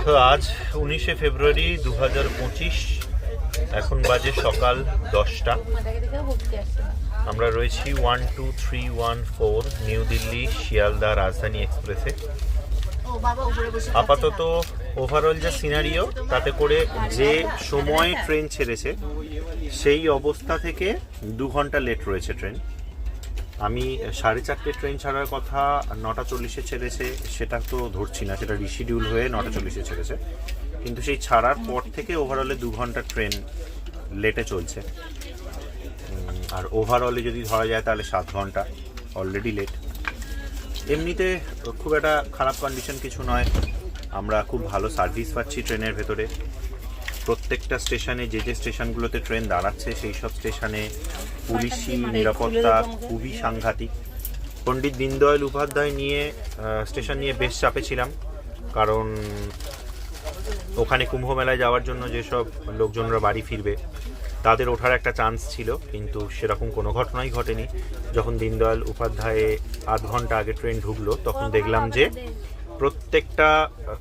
তো আজ 19শে ফেব্রুয়ারি 2025, এখন বাজে সকাল 10টা। আমরা রয়েছি 12314 নিউ দিল্লি শিয়ালদা রাজধানী এক্সপ্রেসে। আপাতত ওভারঅল যে সিনারিও, তাতে করে যে সময় ট্রেন ছেড়েছে সেই অবস্থা থেকে 2 ঘন্টা লেট রয়েছে ট্রেন। আমি 4:30 ট্রেন ছাড়ার কথা, 9:40 ছেড়েছে, সেটা তো ধরছি না, সেটা রিশিডিউল হয়ে 9:40 ছেড়েছে, কিন্তু সেই ছাড়ার পর থেকে ওভারঅলে 2 ঘন্টা ট্রেন লেটে চলছে। আর ওভারঅলে যদি ধরা যায় তাহলে 7 ঘন্টা অলরেডি লেট। এমনিতে খুব একটা খারাপ কন্ডিশন কিছু নয়, আমরা খুব ভালো সার্ভিস পাচ্ছি ট্রেনের ভেতরে। প্রত্যেকটা স্টেশনে, যে স্টেশনগুলোতে ট্রেন দাঁড়াচ্ছে সেই সব স্টেশনে পুলিশি নিরাপত্তা খুবই সাংঘাতিক। পণ্ডিত দীনদয়াল উপাধ্যায় স্টেশন নিয়ে বেশ চাপে ছিলাম, কারণ ওখানে কুম্ভ মেলায় যাওয়ার জন্য যেসব লোকজনরা বাড়ি ফিরবে তাদের ওঠার একটা চান্স ছিল, কিন্তু সেরকম কোনো ঘটনাই ঘটেনি। যখন দীনদয়াল উপাধ্যায়ে আধ ঘন্টা আগে ট্রেন ঢুকলো, তখন দেখলাম যে প্রত্যেকটা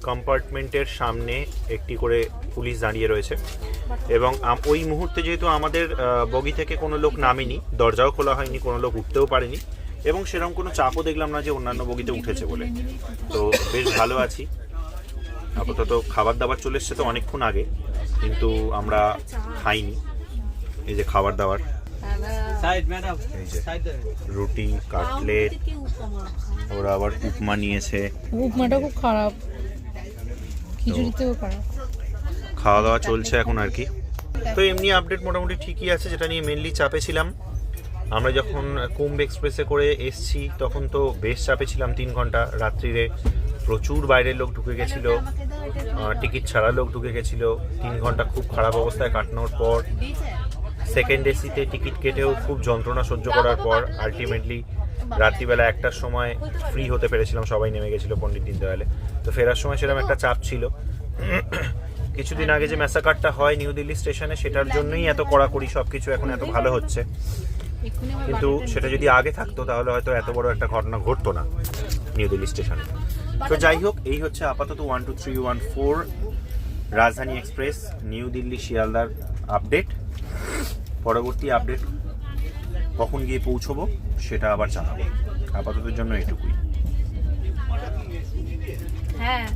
কম্পার্টমেন্টের সামনে একটি করে পুলিশ দাঁড়িয়ে রয়েছে, এবং ওই মুহূর্তে যেহেতু আমাদের বগি থেকে কোনো লোক নামেনি, দরজাও খোলা হয়নি, কোনো লোক উঠতেও পারেনি, এবং সেরকম কোনো চাপও দেখলাম না যে অন্যান্য বগিতে উঠেছে বলে। তো বেশ ভালো আছি। আপাতত খাবার দাবার চলে এসছে তো অনেকক্ষণ আগে, কিন্তু আমরা খাইনি। এই যে খাবার দাবার, এই যে রুটি, কাটলেট, ওরা আবার উপমা নিয়েছে। উপমাটা খুব খারাপ, খিচুড়িতেও খারাপ। খাওয়া দাওয়া চলছে এখন আর কি। তো এমনি আপডেট মোটামুটি ঠিকই আছে। যেটা নিয়ে মেনলি চাপে ছিলাম, আমরা যখন কুম্ভ এক্সপ্রেসে করে এসছি তখন তো বেশ চাপে ছিলাম। 3 ঘন্টা রাত্রিরে প্রচুর বাইরের লোক ঢুকে গেছিলো, টিকিট ছাড়া লোক ঢুকে গেছিলো। 3 ঘন্টা খুব খারাপ অবস্থায় কাটানোর পর, সেকেন্ড এসিতে টিকিট কেটেও খুব যন্ত্রণা সহ্য করার পর আলটিমেটলি রাত্রিবেলা 1টার সময় ফ্রি হতে পেরেছিলাম। সবাই নেমে গেছিলো পণ্ডিত দীনদয়ালে। তো ফেরার সময় সেরকম একটা চাপ ছিল। কিছুদিন আগে যে ম্যাসাকারটা হয় নিউ দিল্লি স্টেশনে, সেটার জন্যই এত কড়াকড়ি সব কিছু এখন এত ভালো হচ্ছে, কিন্তু সেটা যদি আগে থাকতো তাহলে হয়তো এত বড় একটা ঘটনা ঘটতো না নিউ দিল্লি স্টেশনে। তো যাই হোক, এই হচ্ছে আপাতত 12314 রাজধানী এক্সপ্রেস নিউ দিল্লি শিয়ালদার আপডেট। পরবর্তী আপডেট কখন গিয়ে পৌঁছবো সেটা আবার জানাবো। আপাততের জন্য এটুকুই। হ্যাঁ।